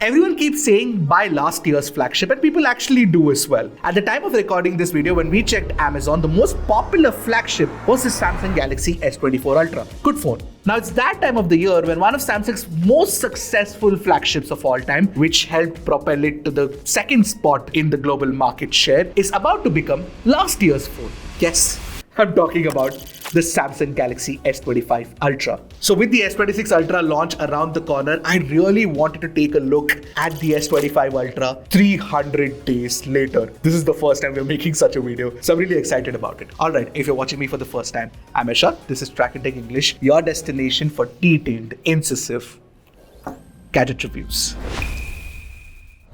Everyone keeps saying buy last year's flagship, and people actually do as well. At the time of recording this video, when we checked Amazon, the most popular flagship was the Samsung Galaxy S24 Ultra. Good phone. Now it's that time of the year when one of Samsung's most successful flagships of all time, which helped propel it to the second spot in the global market share, is about to become last year's phone. Yes, I'm talking about the Samsung Galaxy S25 Ultra. So with the S26 Ultra launch around the corner, I really wanted to take a look at the S25 Ultra 300 days later. This is the first time we're making such a video, so I'm really excited about it. Alright, if you're watching me for the first time, I'm Ashar. This is Trakin English, your destination for detailed, incisive gadget reviews.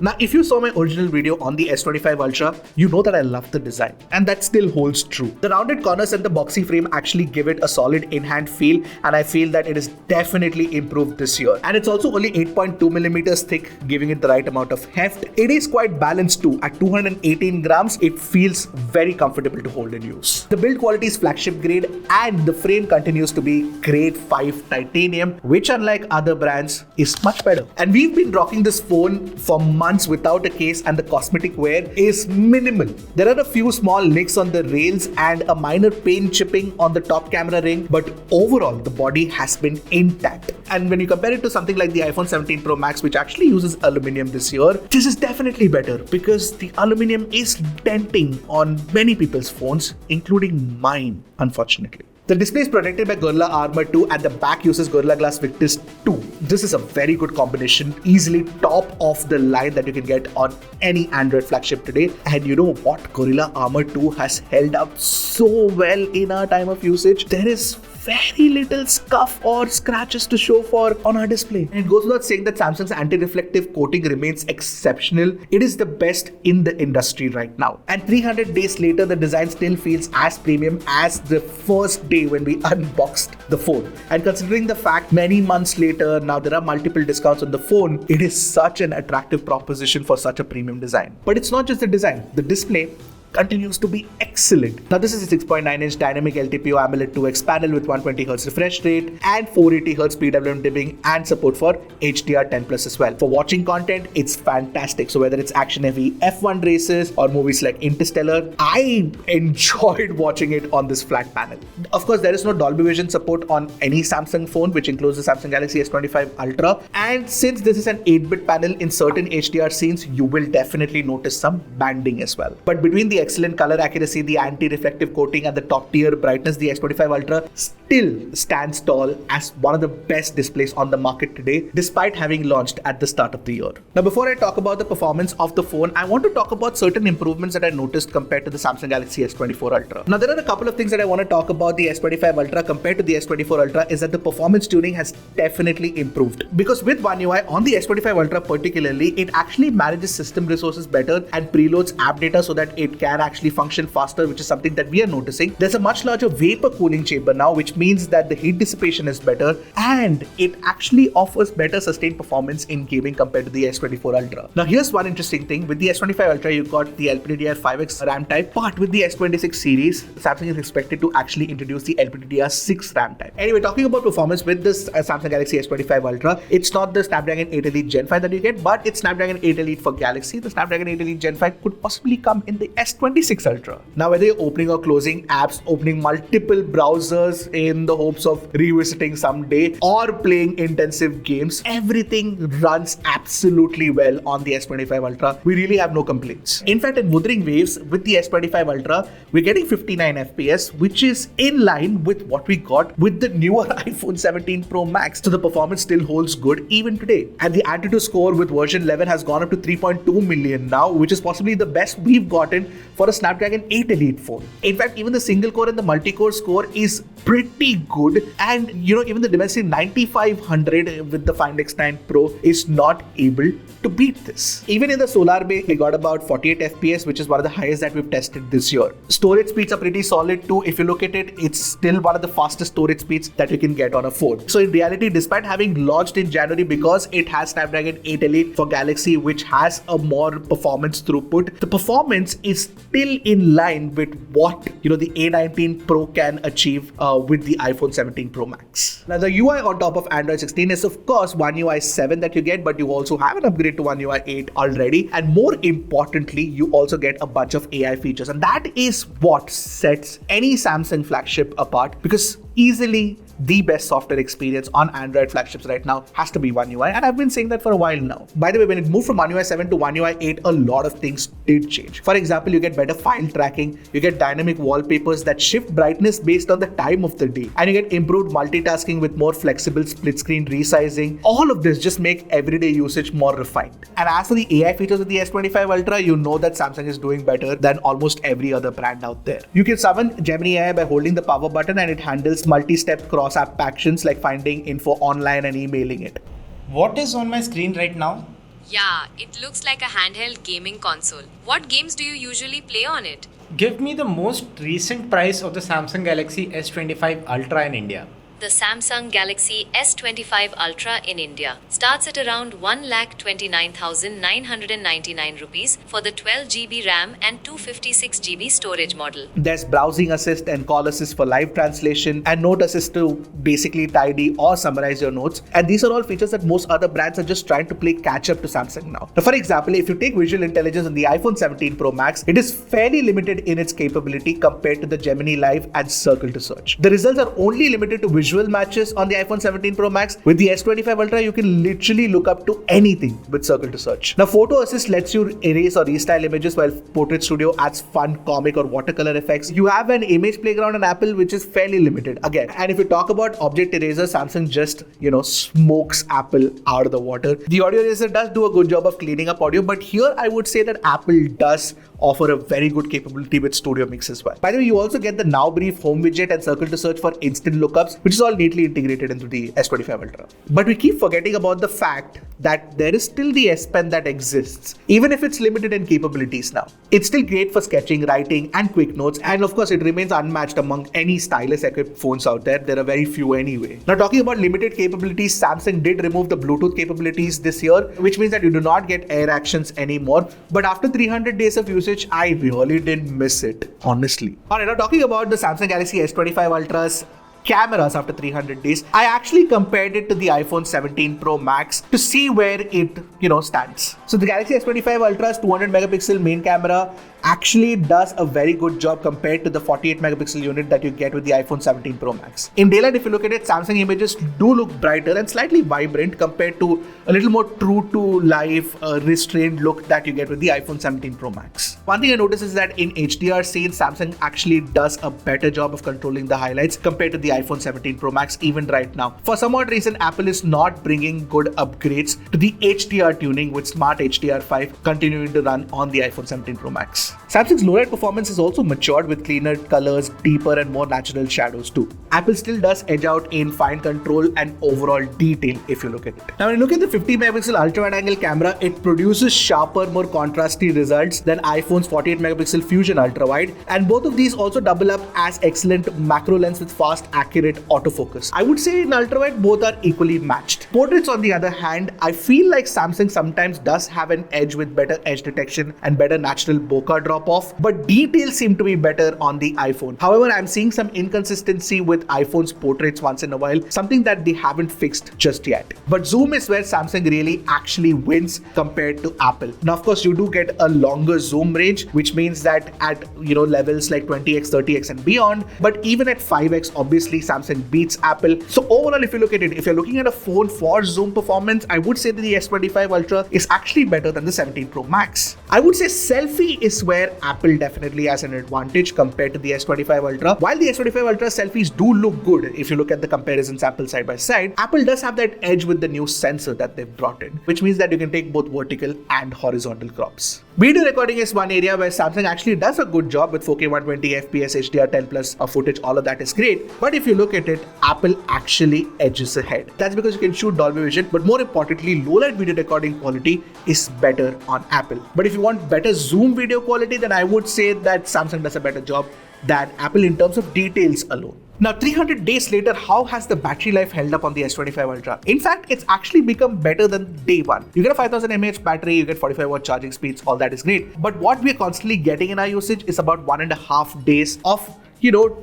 Now, if you saw my original video on the S25 Ultra, you know that I love the design, and that still holds true. The rounded corners and the boxy frame actually give it a solid in-hand feel, and I feel that it is definitely improved this year. And it's also only 8.2 millimeters thick, giving it the right amount of heft. It is quite balanced too. At 218 grams, it feels very comfortable to hold and use. The build quality is flagship grade, and the frame continues to be grade 5 titanium, which unlike other brands is much better. And we've been rocking this phone for months without a case, and the cosmetic wear is minimal. There are a few small nicks on the rails and a minor paint chipping on the top camera ring, but overall the body has been intact. And when you compare it to something like the iPhone 17 Pro Max, which actually uses aluminium this year, this is definitely better because the aluminium is denting on many people's phones, including mine, unfortunately. The display is protected by Gorilla Armor 2 and the back uses Gorilla Glass Victus 2. This is a very good combination, easily top of the line that you can get on any Android flagship today. And you know what? Gorilla Armor 2 has held up so well in our time of usage. There is very little scuff or scratches to show for on our display. And it goes without saying that Samsung's anti-reflective coating remains exceptional. It is the best in the industry right now. And 300 days later, the design still feels as premium as the first day when we unboxed the phone. And considering the fact many months later, now there are multiple discounts on the phone, it is such an attractive proposition for such a premium design. But it's not just the design. The display continues to be excellent. Now this is a 6.9-inch dynamic LTPO AMOLED 2X panel with 120Hz refresh rate and 480Hz PWM dimming and support for HDR10 Plus as well. For watching content, it's fantastic. So whether it's action-heavy F1 races or movies like Interstellar, I enjoyed watching it on this flat panel. Of course, there is no Dolby Vision support on any Samsung phone, which includes the Samsung Galaxy S25 Ultra. And since this is an 8-bit panel, in certain HDR scenes, you will definitely notice some banding as well. But between the excellent color accuracy, the anti-reflective coating and the top tier brightness, the S25 Ultra still stands tall as one of the best displays on the market today, despite having launched at the start of the year. Now before I talk about the performance of the phone, I want to talk about certain improvements that I noticed compared to the Samsung Galaxy S24 Ultra. Now there are a couple of things that I want to talk about the S25 Ultra compared to the S24 Ultra is that the performance tuning has definitely improved. Because with One UI on the S25 Ultra particularly, it actually manages system resources better and preloads app data so that it can actually function faster, which is something that we are noticing. There's a much larger vapor cooling chamber now, which means that the heat dissipation is better and it actually offers better sustained performance in gaming compared to the S24 Ultra. Now here's one interesting thing. With the S25 Ultra, you got the LPDDR5X RAM type, but with the S26 series, Samsung is expected to actually introduce the LPDDR6 RAM type. Anyway, talking about performance with this Samsung Galaxy S25 Ultra, it's not the Snapdragon 8 Elite Gen 5 that you get, but it's Snapdragon 8 Elite for Galaxy. The Snapdragon 8 Elite Gen 5 could possibly come in the S26 Ultra. Now whether you're opening or closing apps, opening multiple browsers in the hopes of revisiting someday, or playing intensive games, everything runs absolutely well on the S25 Ultra. We really have no complaints. In fact, in Wuthering Waves with the S25 Ultra, we're getting 59 FPS, which is in line with what we got with the newer iPhone 17 Pro Max. So the performance still holds good even today. And the Antutu score with version 11 has gone up to 3.2 million now, which is possibly the best we've gotten for a Snapdragon 8 Elite phone. In fact, even the single core and the multi-core score is pretty good, and even the Dimensity 9500 with the Find X9 Pro is not able to beat this. Even in the Solar Bay, we got about 48 FPS, which is one of the highest that we've tested this year. Storage speeds are pretty solid too. If you look at it, it's still one of the fastest storage speeds that you can get on a phone. So in reality, despite having launched in January, because it has Snapdragon 8 Elite for Galaxy, which has a more performance throughput, the performance is still in line with what the A19 Pro can achieve with the iPhone 17 Pro Max. Now the UI on top of Android 16 is of course One UI 7 that you get, but you also have an upgrade to One UI 8 already, and more importantly you also get a bunch of AI features, and that is what sets any Samsung flagship apart, because easily the best software experience on Android flagships right now has to be One UI, and I've been saying that for a while now. By the way, when it moved from One UI 7 to One UI 8, a lot of things did change. For example, you get better file tracking, you get dynamic wallpapers that shift brightness based on the time of the day, and you get improved multitasking with more flexible split screen resizing. All of this just make everyday usage more refined. And as for the AI features of the S25 Ultra, you know that Samsung is doing better than almost every other brand out there. You can summon Gemini AI by holding the power button, and it handles multi-step cross-app actions like finding info online and emailing it. What is on my screen right now? Yeah, it looks like a handheld gaming console. What games do you usually play on it? Give me the most recent price of the Samsung Galaxy S25 Ultra in India. The Samsung Galaxy S25 Ultra in India starts at around 1,29,999 rupees for the 12GB RAM and 256GB storage model. There's browsing assist and call assist for live translation, and note assist to basically tidy or summarize your notes. And these are all features that most other brands are just trying to play catch up to Samsung now. Now, for example, if you take visual intelligence on the iPhone 17 Pro Max, it is fairly limited in its capability compared to the Gemini Live and Circle to Search. The results are only limited to visual matches on the iPhone 17 Pro Max. With the S25 Ultra, you can literally look up to anything with Circle to Search. Now, Photo Assist lets you erase or restyle images, while Portrait Studio adds fun comic or watercolor effects. You have an image playground on Apple, which is fairly limited again. And if you talk about object eraser, Samsung just, smokes Apple out of the water. The audio eraser does do a good job of cleaning up audio, but here I would say that Apple does offer a very good capability with Studio Mix as well. By the way, you also get the Now Brief home widget and Circle to Search for instant lookups, which is all neatly integrated into the S25 Ultra. But we keep forgetting about the fact that there is still the S Pen that exists, even if it's limited in capabilities now. It's still great for sketching, writing, and quick notes, and of course it remains unmatched among any stylus-equipped phones out there. There are very few anyway. Now, talking about limited capabilities, Samsung did remove the Bluetooth capabilities this year, which means that you do not get air actions anymore. But after 300 days of usage, I really didn't miss it, honestly. Alright, now talking about the Samsung Galaxy S25 Ultra's cameras after 300 days, I actually compared it to the iPhone 17 Pro Max to see where it, stands. So the Galaxy S25 Ultra's 200 megapixel main camera actually does a very good job compared to the 48 megapixel unit that you get with the iPhone 17 Pro Max. In daylight, if you look at it, Samsung images do look brighter and slightly vibrant compared to a little more true to life, restrained look that you get with the iPhone 17 Pro Max. One thing I noticed is that in HDR scenes, Samsung actually does a better job of controlling the highlights compared to the iPhone 17 Pro Max even right now. For some odd reason, Apple is not bringing good upgrades to the HDR tuning, with Smart HDR5 continuing to run on the iPhone 17 Pro Max. Samsung's low light performance has also matured with cleaner colors, deeper and more natural shadows too. Apple still does edge out in fine control and overall detail if you look at it. Now, when you look at the 50 megapixel ultra wide angle camera, it produces sharper, more contrasty results than iPhone's 48 megapixel Fusion ultra wide, and both of these also double up as excellent macro lens with fast, accurate autofocus. I would say in ultra wide both are equally matched. Portraits, on the other hand, I feel like Samsung sometimes does have an edge with better edge detection and better natural bokeh drop off, but details seem to be better on the iPhone. However, I'm seeing some inconsistency with iPhone's portraits once in a while, something that they haven't fixed just yet. But zoom is where Samsung really actually wins compared to Apple. Now, of course, you do get a longer zoom range, which means that at levels like 20x, 30x and beyond, but even at 5x, obviously Samsung beats Apple. So overall, if you look at it, if you're looking at a phone for zoom performance, I would say that the S25 Ultra is actually better than the 17 Pro Max. I would say selfie is where Apple definitely has an advantage compared to the S25 Ultra. While the S25 Ultra selfies do look good, if you look at the comparison sample side by side, Apple does have that edge with the new sensor that they've brought in, which means that you can take both vertical and horizontal crops. Video recording is one area where Samsung actually does a good job with 4K 120 FPS, HDR 10 plus footage, all of that is great. But if you look at it, Apple actually edges ahead. That's because you can shoot Dolby Vision, but more importantly, low light video recording quality is better on Apple. But if you want better zoom video quality, then I would say that Samsung does a better job than Apple in terms of details alone. Now, 300 days later, how has the battery life held up on the S25 Ultra? In fact, it's actually become better than day one. You get a 5000 mAh battery, you get 45 watt charging speeds, all that is great. But what we're constantly getting in our usage is about 1.5 days of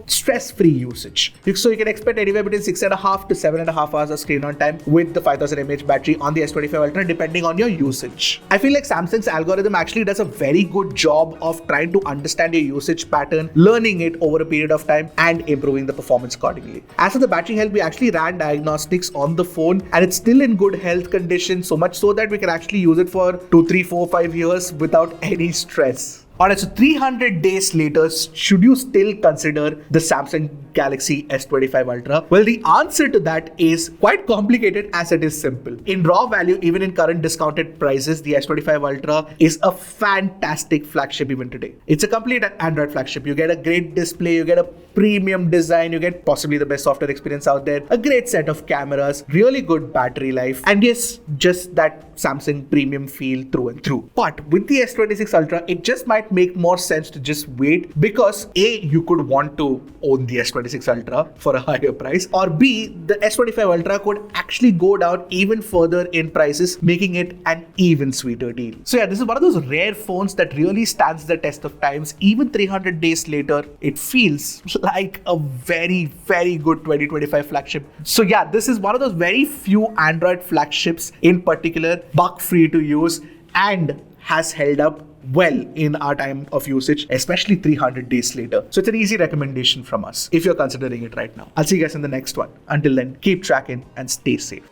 stress-free usage. So you can expect anywhere between 6.5 to 7.5 hours of screen on time with the 5000 mAh battery on the S25 Ultra, depending on your usage. I feel like Samsung's algorithm actually does a very good job of trying to understand your usage pattern, learning it over a period of time, and improving the performance accordingly. As for the battery health, we actually ran diagnostics on the phone, and it's still in good health condition, so much so that we can actually use it for 2, 3, 4, 5 years without any stress. Alright, so 300 days later, should you still consider the Samsung Galaxy S25 Ultra? Well, the answer to that is quite complicated as it is simple. In raw value, even in current discounted prices, the S25 Ultra is a fantastic flagship even today. It's a complete Android flagship. You get a great display, you get a premium design, you get possibly the best software experience out there, a great set of cameras, really good battery life, and yes, just that Samsung premium feel through and through. But with the S26 Ultra, it just might make more sense to just wait because A, you could want to own the S26 Ultra for a higher price, or B, the S25 Ultra could actually go down even further in prices, making it an even sweeter deal. So yeah, this is one of those rare phones that really stands the test of times. Even 300 days later, it feels like a very, very good 2025 flagship. So yeah, this is one of those very few Android flagships in particular, bug-free to use, and has held up well in our time of usage, especially 300 days later. So it's an easy recommendation from us if you're considering it right now. I'll see you guys in the next one. Until then, keep tracking and stay safe.